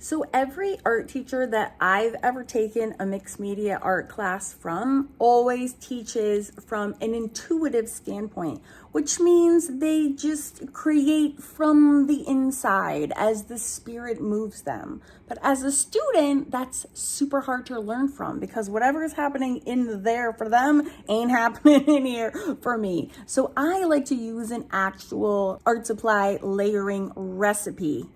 So every art teacher that I've ever taken a mixed media art class from always teaches from an intuitive standpoint, which means they just create from the inside as the spirit moves them. But as a student, that's super hard to learn from because whatever is happening in there for them ain't happening in here for me. So I like to use an actual art supply layering recipe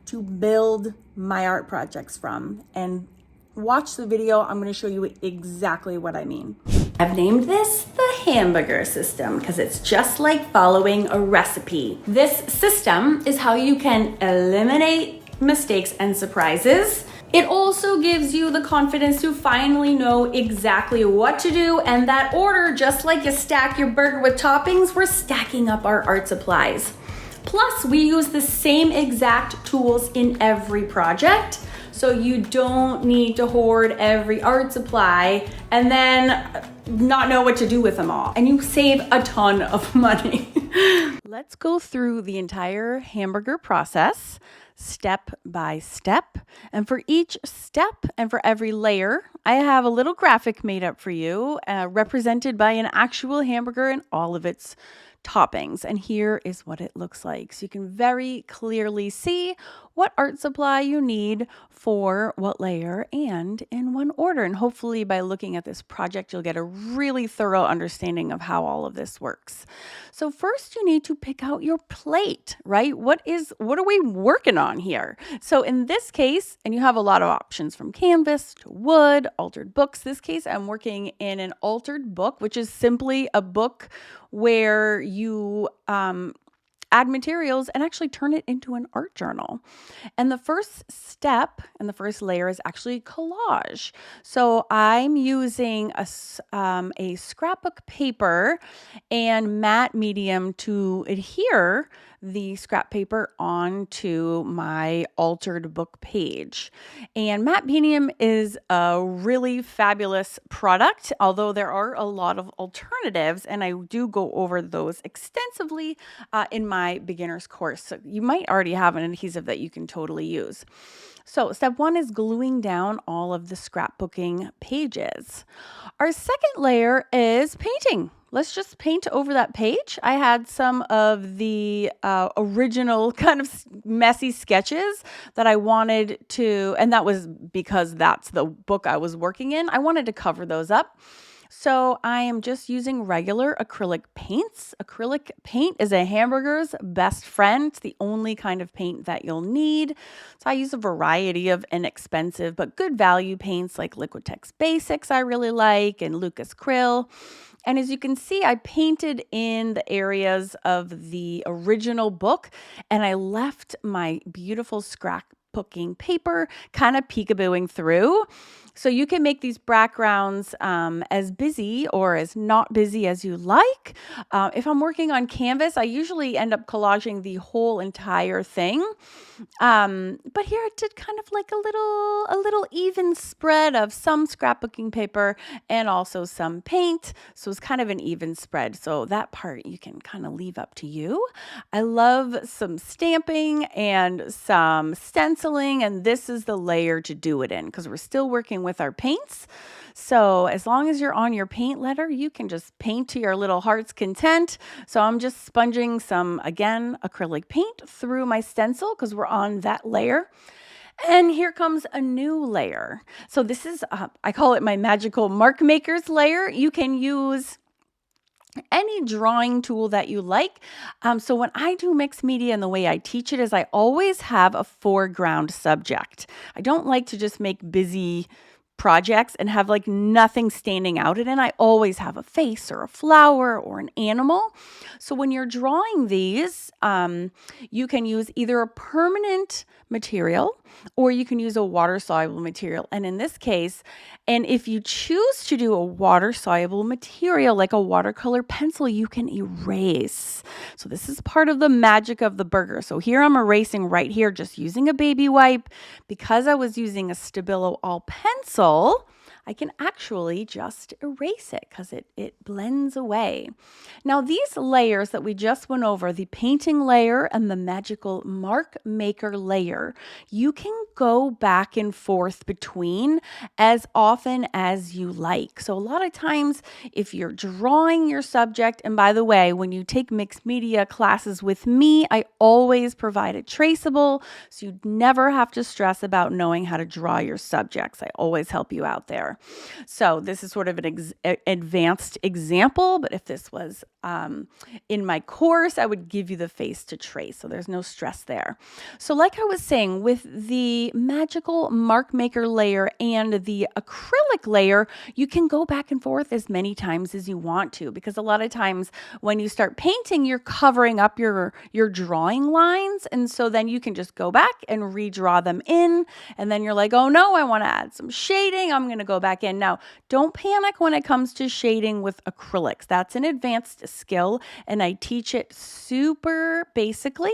to build my art projects from. And watch the video, I'm gonna show you exactly what I mean. I've named this the Hamburger System because it's just like following a recipe. This system is how you can eliminate mistakes and surprises. It also gives you the confidence to finally know exactly what to do, and that order, just like you stack your burger with toppings, we're stacking up our art supplies. Plus, we use the same exact tools in every project, so you don't need to hoard every art supply and then not know what to do with them all. And you save a ton of money. Let's go through the entire hamburger process step by step. And for each step and for every layer, I have a little graphic made up for you, represented by an actual hamburger and all of its toppings. And here is what it looks like. So you can very clearly see what art supply you need for what layer and in what order. And hopefully by looking at this project, you'll get a really thorough understanding of how all of this works. So first you need to pick out your plate, right? What are we working on here? So in this case, and you have a lot of options from canvas to wood, altered books. This case, I'm working in an altered book, which is simply a book where you add materials and actually turn it into an art journal. And the first step and the first layer is actually collage. So I'm using a scrapbook paper and matte medium to adhere the scrap paper onto my altered book page. And matte medium is a really fabulous product, although there are a lot of alternatives, and I do go over those extensively in my beginner's course. So you might already have an adhesive that you can totally use. So step one is gluing down all of the scrapbooking pages. Our second layer is painting. Let's just paint over that page. I had some of the original kind of messy sketches that I wanted to, and that was because that's the book I was working in. I wanted to cover those up. So I am just using regular acrylic paints. Acrylic paint is a hamburger's best friend. It's the only kind of paint that you'll need. So I use a variety of inexpensive but good value paints like Liquitex Basics I really like and Lucas Krill. And as you can see, I painted in the areas of the original book and I left my beautiful scrapbooking paper kind of peekabooing through. So you can make these backgrounds as busy or as not busy as you like. If I'm working on canvas, I usually end up collaging the whole entire thing. But here I did kind of like a little even spread of some scrapbooking paper and also some paint. So it's kind of an even spread. So that part you can kind of leave up to you. I love some stamping and some stenciling, and this is the layer to do it in because we're still working with our paints. So as long as you're on your paint letter, you can just paint to your little heart's content. So I'm just sponging some, again, acrylic paint through my stencil because we're on that layer. And here comes a new layer. So this is, I call it my magical mark maker's layer. You can use any drawing tool that you like. So when I do mixed media and the way I teach it is I always have a foreground subject. I don't like to just make busy projects and have like nothing standing out in it. I always have a face or a flower or an animal. So when you're drawing these, you can use either a permanent material or you can use a water-soluble material. And in this case, and if you choose to do a water-soluble material like a watercolor pencil, you can erase. So this is part of the magic of the burger. So here I'm erasing right here, just using a baby wipe. Because I was using a Stabilo all pencil, I can actually just erase it because it blends away. Now, these layers that we just went over, the painting layer and the magical mark maker layer, you can go back and forth between as often as you like. So a lot of times if you're drawing your subject, and by the way, when you take mixed media classes with me, I always provide a traceable, so you never have to stress about knowing how to draw your subjects. I always help you out there. So this is sort of an advanced example, but if this was in my course, I would give you the face to trace, so there's no stress there. So like I was saying, with the magical mark maker layer and the acrylic layer, you can go back and forth as many times as you want to, because a lot of times when you start painting, you're covering up your drawing lines, and so then you can just go back and redraw them in, and then you're like, oh no, I want to add some shading, I'm going to go back in. Now, don't panic when it comes to shading with acrylics. That's an advanced skill, and I teach it super basically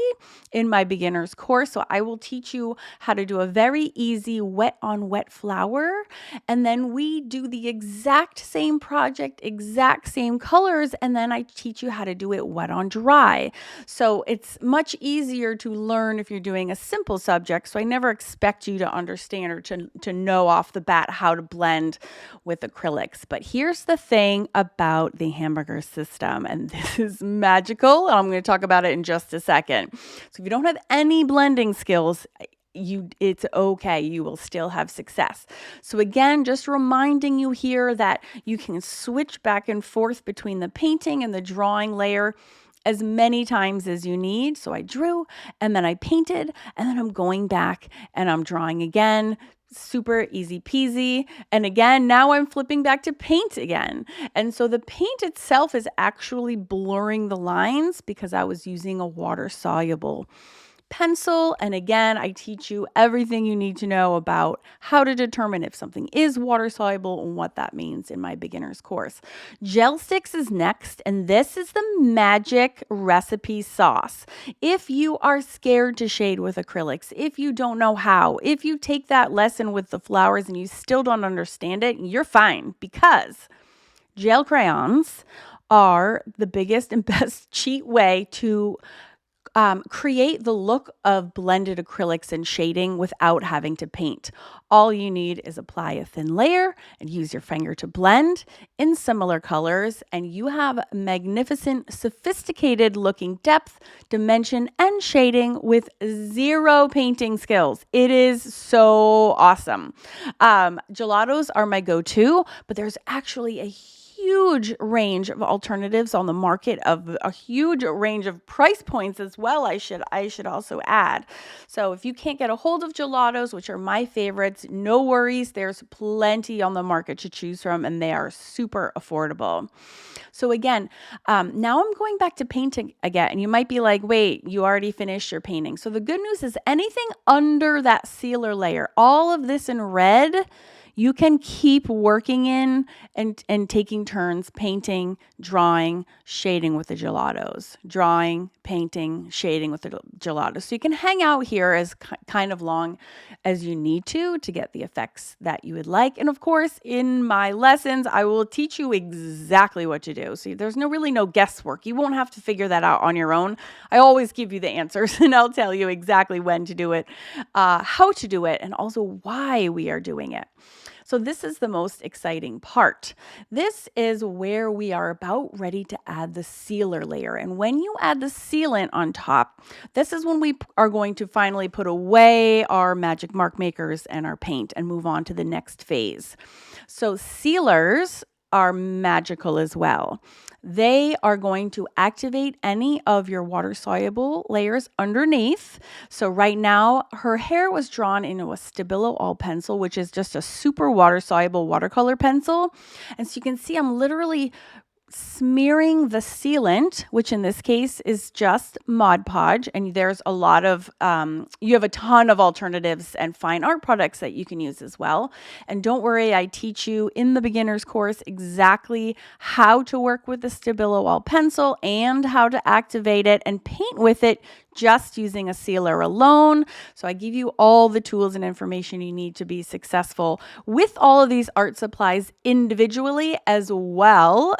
in my beginner's course. So I will teach you how to do a very easy wet on wet flower, and then we do the exact same project, exact same colors, and then I teach you how to do it wet on dry. So it's much easier to learn if you're doing a simple subject. So I never expect you to understand or to know off the bat how to blend with acrylics. But here's the thing about the Hamburger System, and this is magical, and I'm going to talk about it in just a second. So if you don't have any blending skills, it's okay. You will still have success. So again, just reminding you here that you can switch back and forth between the painting and the drawing layer as many times as you need. So I drew, and then I painted, and then I'm going back and I'm drawing again. Super easy peasy. And again, now I'm flipping back to paint again. And so the paint itself is actually blurring the lines because I was using a water soluble pencil. And again, I teach you everything you need to know about how to determine if something is water soluble and what that means in my beginner's course. Gel sticks is next, and this is the magic recipe sauce. If you are scared to shade with acrylics, if you don't know how, if you take that lesson with the flowers and you still don't understand it, you're fine, because gel crayons are the biggest and best cheat way to create the look of blended acrylics and shading without having to paint. All you need is apply a thin layer and use your finger to blend in similar colors, and you have magnificent, sophisticated looking depth, dimension, and shading with zero painting skills. It is so awesome. Gelatos are my go-to, but there's actually a huge range of alternatives on the market, of a huge range of price points as well, I should also add. So if you can't get a hold of gelatos, which are my favorites, no worries. There's plenty on the market to choose from, and they are super affordable. So again, now I'm going back to painting again, and you might be like, wait, you already finished your painting. So the good news is anything under that sealer layer, all of this in red, you can keep working in and taking turns painting, drawing, shading with the gelatos, drawing, painting, shading with the gelatos. So you can hang out here as kind of long as you need to get the effects that you would like. And of course, in my lessons, I will teach you exactly what to do. So there's really no guesswork. You won't have to figure that out on your own. I always give you the answers, and I'll tell you exactly when to do it, how to do it, and also why we are doing it. So this is the most exciting part. This is where we are about ready to add the sealer layer. And when you add the sealant on top, this is when we are going to finally put away our magic mark makers and our paint and move on to the next phase. So sealers are magical as well. They are going to activate any of your water-soluble layers underneath. So right now, her hair was drawn into a Stabilo All pencil, which is just a super water-soluble watercolor pencil. And so you can see I'm literally smearing the sealant, which in this case is just Mod Podge, and there's a lot of, you have a ton of alternatives and fine art products that you can use as well. And don't worry, I teach you in the beginner's course exactly how to work with the Stabilo pencil and how to activate it and paint with it just using a sealer alone. So I give you all the tools and information you need to be successful with all of these art supplies individually as well.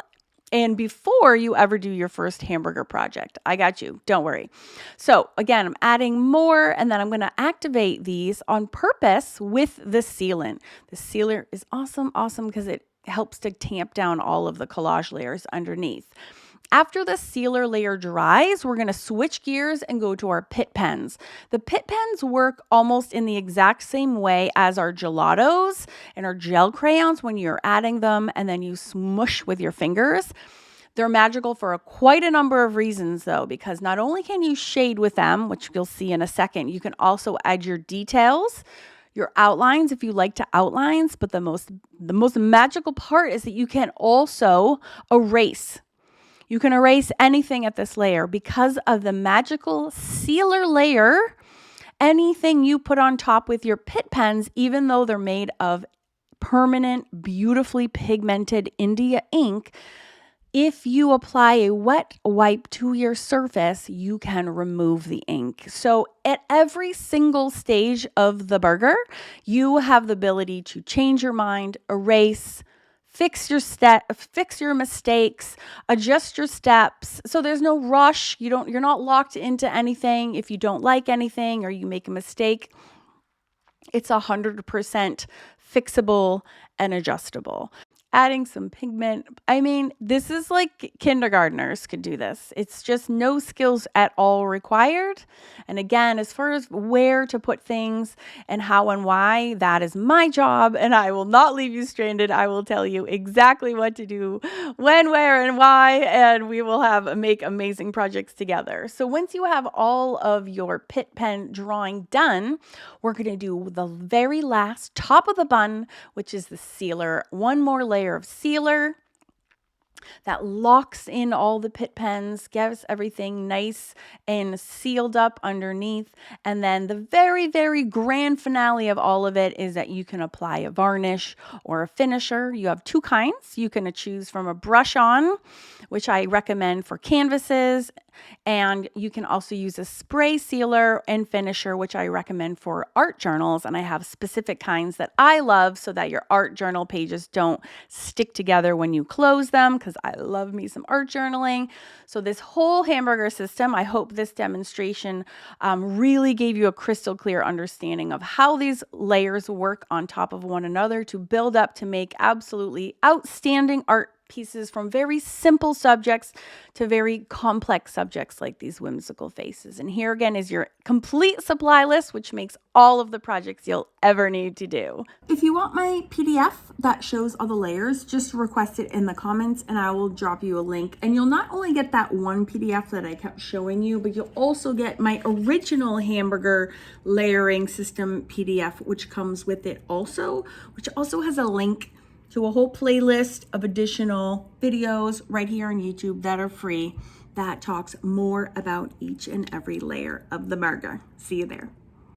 And before you ever do your first hamburger project, I got you. Don't worry. So again, I'm adding more, and then I'm going to activate these on purpose with the sealant. The sealer is awesome because it helps to tamp down all of the collage layers underneath. After the sealer layer dries, we're going to switch gears and go to our pit pens. The pit pens work almost in the exact same way as our gelatos and our gel crayons when you're adding them and then you smush with your fingers. They're magical for quite a number of reasons though, because not only can you shade with them, which you'll see in a second, you can also add your details, your outlines if you like to outlines, but the most magical part is that you can also erase. You can erase anything at this layer because of the magical sealer layer. Anything you put on top with your pit pens, even though they're made of permanent, beautifully pigmented India ink, if you apply a wet wipe to your surface, you can remove the ink. So at every single stage of the burger, you have the ability to change your mind, erase, fix your mistakes, adjust your steps. So there's no rush. You're not locked into anything. If you don't like anything or you make a mistake, it's 100% fixable and adjustable. Adding some pigment. I mean, this is like kindergartners could do this. It's just no skills at all required. And again, as far as where to put things and how and why, that is my job. And I will not leave you stranded. I will tell you exactly what to do, when, where, and why. And we will make amazing projects together. So once you have all of your pit pen drawing done, we're going to do the very last top of the bun, which is the sealer. One more layer of sealer that locks in all the pit pens, gives everything nice and sealed up underneath. And then the very, very grand finale of all of it is that you can apply a varnish or a finisher. You have two kinds. You can choose from a brush on, which I recommend for canvases. And you can also use a spray sealer and finisher, which I recommend for art journals. And I have specific kinds that I love so that your art journal pages don't stick together when you close them, because I love me some art journaling. So this whole hamburger system, I hope this demonstration really gave you a crystal clear understanding of how these layers work on top of one another to build up to make absolutely outstanding art pieces from very simple subjects to very complex subjects like these whimsical faces. And here again is your complete supply list, which makes all of the projects you'll ever need to do. If you want my PDF that shows all the layers, just request it in the comments and I will drop you a link. And you'll not only get that one PDF that I kept showing you, but you'll also get my original hamburger layering system PDF, which comes with it also, which also has a link to a whole playlist of additional videos right here on YouTube that are free that talks more about each and every layer of the burger. See you there.